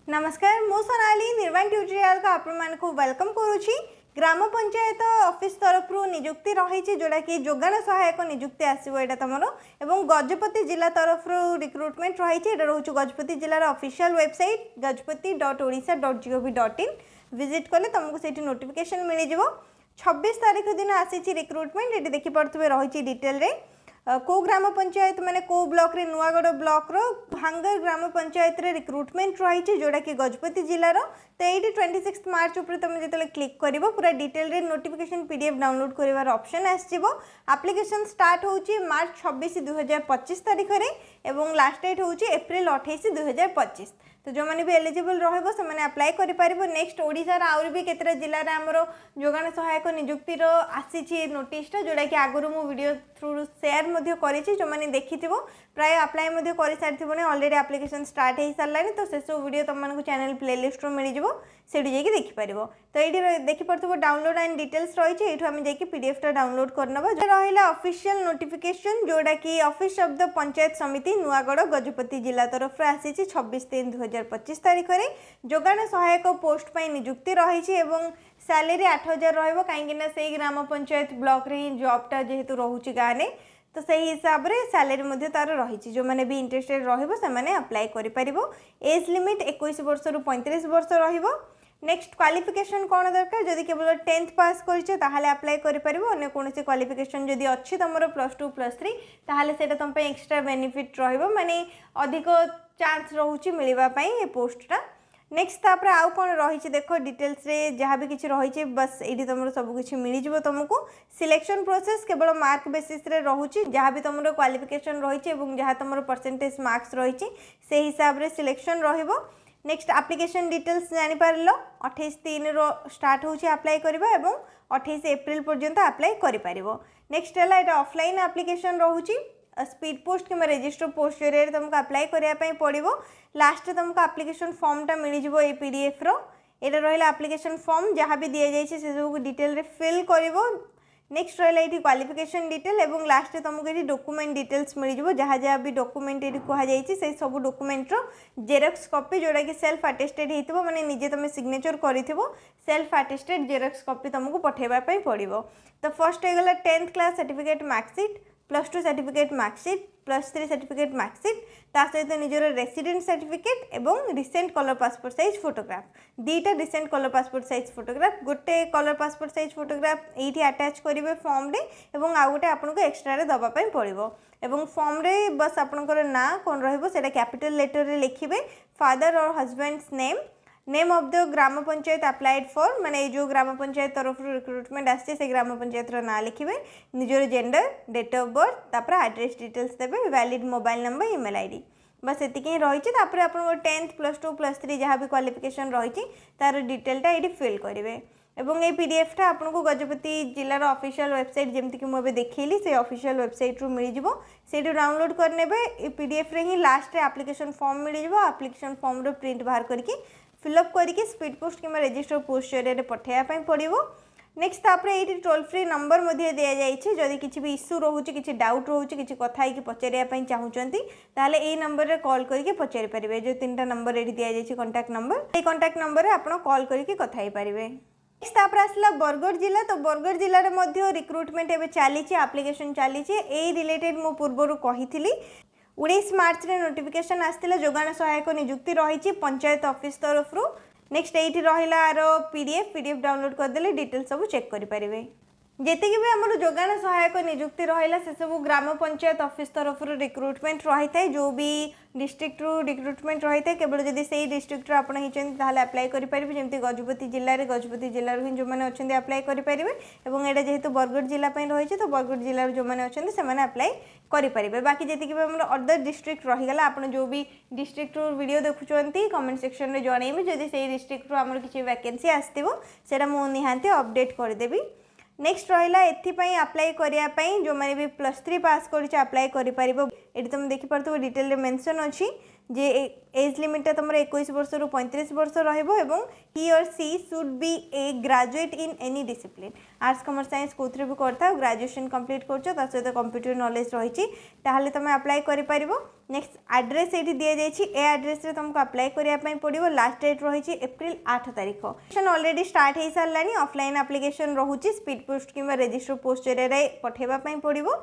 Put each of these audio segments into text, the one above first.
नमस्कार मु सोनाली निर्वाण ट्यूटोरियल का आपको वेलकम करुच्ची। ग्राम पंचायत ऑफिस तरफरु निजुक्ति रही जोटा कि जोगान सहायक निजुक्ति आसो यहाँ तुम और गजपति जिला तरफरु रिक्रुटमेंट रही रोच गजपति जिलार ऑफिशियल वेबसाइट gajapati.odisha.gov.in विजिट कले तुमको से नोटिफिकेशन मिल जाव। 26 तारीख दिन आसी रिक्रुटमेंट ये देखिपे रही डिटेल रे को ग्राम पंचायत माने को ब्लॉक रे नुआगढ़ ब्लॉक रो भांगर ग्राम पंचायत रे रिक्रुटमेंट रही जोटा कि गजपति जिलार तो ये 26 मार्च उपर तुम जो क्लिक कर पूरा डिटेल रे नोटिफिकेशन पीडीएफ डाउनलोड कर ऑप्शन आसो। एप्लिकेशन स्टार्ट होची मार्च 26 2025 तारीख रे एवं लास्ट डेट होची एप्रिल 28 2025। तो जो मैंने भी एलिजिबल रहिबो से माने अप्लाई करि पारिबो। नेक्स्ट ओडिसा रा आउर भी केतरा जिल्ला रे हमरो जोगान सहायक नियुक्ति रो आसीची नोटिस जोड़ा कि आगुरु मु वीडियो थ्रू शेयर मध्य करिछि जो माने देखिथिबो प्राय अप्लाई मध्य करि सारथिबो ने ऑलरेडी एप्लिकेशन स्टार्ट हे सारलानी। तो से सब वीडियो तुम मानक चैनल प्लेलिस्ट रो मिल जिवो सेठी जाई कि देखि पारिबो। तो एठी देखि परथबो डाउनलोड एंड डिटेल्स रहिछि एठु हम जाई कि पीडीएफ टा डाउनलोड करनबो। जे रहिला ऑफिशियल नोटिफिकेशन जोड़ा कि ऑफिस ऑफ द पंचायत समिति नुआगढ़ गजपति जिला तरफ आसीछि 26/3/2025 तारीख रे जोगान सहायक पोस्ट पई नियुक्ति रही एवं सैलरी 8000 रहिबो काहेकि से ग्राम पंचायत ब्लॉक रे जॉबटा जेहेतु रोहुची गाने तो सही हिसाब रे सैलरी मध्ये तार रही जो मैंने भी इंटरेस्टेड रहिबो से माने अप्लाई करि परिबो। एज लिमिट 21 वर्ष रु 35 वर्ष रहिबो। नेक्स्ट क्वालिफिकेशन कौन दरकार जदि केवल 10th पास करिछे ताहाले अप्लाई करि परिबो। अन्य कोनोसी क्वालिफिकेशन जदि अछि तमरो +2 +3 ताहाले सेटा तम पे एक्स्ट्रा बेनिफिट रहिबो माने अधिक चांस रहउची मिलिबा पई ए पोस्टटा। नेक्स्ट तापर आउ कोन रही देखो डिटेल्स रे जहाँ भी किसी रही बस ये तुम सब किसी मिल जाव। तुमको सिलेक्शन प्रोसेस केवल मार्क बेसिस रे रहुची जहाँ भी तुम क्वालिफिकेशन रही जहाँ तुम परसेंटेज मार्क्स रही से हिसाब रे सिलेक्शन रहिबो। नेक्स्ट एप्लिकेशन डिटेल्स जानि पारलो 28/3 रो स्टार्ट होची अप्लाई करबा एवं 28 एप्रिल पर्यंत अप्लाई करि पारिबो। नेक्स्ट हला एटा ऑफलाइन एप्लिकेशन रहुची स्पीड पोस्ट कि रजिस्टर पोस्ट जरिए तुमको अप्लाई करने पड़ो। लास्ट तुमको एप्लिकेशन फॉर्मटा मिल जाव ए पीडीएफ रो एटा रहिला एप्लिकेशन फॉर्म जहाँ भी दि जाइए से सब डिटेल रे फिल करिवो। नेक्स्ट रहिला एटी क्वालिफिकेशन डिटेल एवं लास्ट तुमको ये डॉक्यूमेंट डिटेल्स मिल जाव जहाँ जहाँ भी डॉक्यूमेंट ये कहुई से सब डॉक्यूमेंट रो जेरॉक्स कॉपी जोड़ा कि सेल्फ अटेस्टेड होइतिबो माने निजे तुम सिग्नेचर करिथिबो सेल्फ अटेस्टेड जेरॉक्स कॉपी तुमको पठेबा पई पड़िबो। तो फर्स्ट हो गला 10th class certificate marksheet +2 certificate marksheet +3 certificate marksheet ता सहित निजर रेसिडेंट सर्टिफिकेट एवं recent colour passport size photograph दीटा recent colour passport size photograph गोटे कलर पासपोर्ट साइज फोटोग्राफ ये अटैच करेंगे फॉर्म रे एवं आउ गोटे आपको एक्सट्रा रे दबा पई पड़िबो। एवं फॉर्म रे बस आपनकर ना कौन रहिबो सेटा कैपिटल लेटर रे लिखिबे फादर और husband's name of the gram panchayat applied for माने जो ग्राम पंचायत तरफ रिक्रुटमेंट आसे से ग्राम पंचायत ना लिखिबे निजर जेंडर डेट ऑफ बर्थ तापर एड्रेस डिटेल्स देबे valid mobile number email ID बस एतिक ही रही। तापर आपन 10th +2 +3 जहाँ भी क्वालिफिकेशन रही तार डिटेलटा ये फिल करेंगे एवं ये पीडीएफटा आपको गजपति जिलार ऑफिशियल वेबसाइट जमती कि मुझे देखली से ऑफिशियल वेबसाइट रू मिल जाव से डाउनलोड करने पीडीएफ रे ही लास्ट रे एप्लिकेशन फॉर्म मिल जाव। एप्लिकेशन फॉर्म रो प्रिंट बाहर करके फिलअप करके स्पीड पोस्ट कि रजिस्टर पोस्ट जरिए पठाइबा पड़ो। नेक्स्ट तापर ये टोल फ्री नंबर दि जाइए जदि किसी भी इश्यू रोचे किसी डाउट रोचे किसी कथा ही पचारे चाहूँगी ताहले ये नंबर रे कॉल करके पचारि पारिबे। जो 3टा नंबर ये दि जाइए कंटाक्ट नंबर ये कंटाक्ट नंबर रे आपण कॉल करके कथा ही पारिबे। नेक्स्ट तापर आसला बरगढ़ जिला। तो बरगढ़ जिले में रिक्रुटमेंट एवं चली एप्लिकेशन चली रिलेटेड मु पूर्व कही 19 मार्च रे नोटिफिकेशन आसला जोगान सहायक नियुक्ति रही पंचायत ऑफिस तरफरु। नेक्स्ट ये रहा आर पीडीएफ डाउनलोड करदे डिटेल सब चेक करेंगे। जेतिक भी आम जोगान सहायक नियुक्ति रहा से सब ग्राम पंचायत ऑफिस तरफ रिक्रुटमेंट रही है जो भी डिस्ट्रिक्ट रू रिक्रुटमेंट रही है केवल जब से डिस्ट्रिक्ट आपड़ होते अप्लाई करेंगे जमी गजपति जिले ही जो मैंने अच्छे अप्लाई करेंगे और यहाँ जेहेतु बरगढ़ जिला रही तो बरगढ़ जिले जो मैंने अच्छे से अप्लाई करेंगे। बाकी जी भी आम अदर डिस्ट्रिक्ट रहीगला आप जो भी डिस्ट्रिक्ट वीडियो देखुं कमेंट सेक्शन में जनइबे जदि से डिस्ट्रिक्ट आम किसी वैकेंसी आसो से निहांती अपडेट करदेवी। नेक्स्ट रहा एपाई अप्लाई करने जो मैंने भी +3 पास कर अप्लाई कर तुम देखिपे डिटेल मेंशन अच्छी जे एज लिमिट तुम 21 वर्ष रु 35 वर्ष रही he or she should be a graduate in any discipline arts commerce science कौन भी करता ग्रेजुएशन कंप्लीट कर सहित कंप्यूटर नॉलेज रही तुम अप्लाई कर। नेक्स्ट एड्रेस ये दी जाइए ए एड्रेस तुमको अप्लाई करने पड़ो लास्ट डेट रही एप्रिल 8 तारीख ऑलरेडी स्टार्ट हो सारा ऑफलाइन एप्लिकेशन रोचे स्पीड पोस्ट कि रजिस्टर पोस्ट जरिए पठेबाई पड़ो।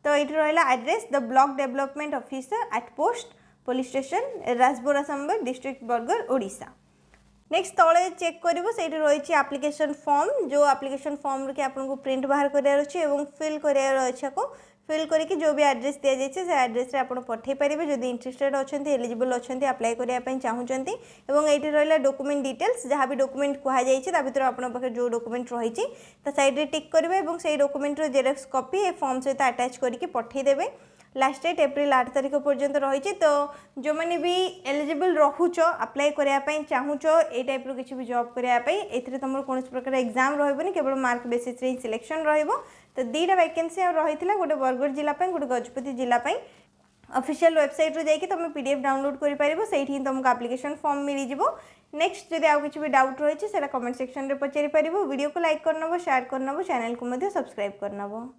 तो ये रहा address the block development officer at post police station Rajpura संबर डिस्ट्रिक्ट बरगढ़ ओडिशा। नेक्स्ट तले चेक करिवो सेठी रही एप्लिकेशन फॉर्म जो एप्लिकेशन फॉर्म के आपको प्रिंट बाहर करार अच्छे फिल करार अच्छे को फिल करके जो भी एड्रेस दि जाइए से एड्रेस रे आपन पठे पारिबे जदि इंटरेस्टेड अछंती एलिजिबल अछंती अप्लाई करिया पई चाहुचंती। एवं एठी रहला डॉक्यूमेंट डिटेल्स जहाँ भी डॉक्यूमेंट कहा जाइए ता भितर आपन पाखे जो डॉक्यूमेंट रही ता साइड रे टिक करिवे एवं सेही डॉक्यूमेंट रो जेरॉक्स कॉपी ए फॉर्म सहित अटैच करके पठे देबे। लास्ट डेट एप्रिल 8 तारीख पर्यंत रही। तो जो मैंने भी एलिजिबल रहुच अप्लाई करने चाहूच ये टाइप किसी भी जॉब करने ए तुम कौन प्रकार एग्जाम रही केवल मार्क बेसिस रे सिलेक्शन रहिबो। तो 2टा वैकेंसी रही गोटे बरगढ़ जिला गोटे गजपति जिला ऑफिशियल वेबसाइट रो जाइए तुम पीडीएफ डाउनलोड कर पारिबो सेठी तुमको एप्लिकेशन फॉर्म मिल जिवो। नेक्स्ट जदि आउ किछि भी डाउट रही है कमेंट सेक्शन रे पचारि पारिबो। वीडियो को लाइक करनबो शेयर करनबो चैनल को मध्य सब्सक्राइब करनबो।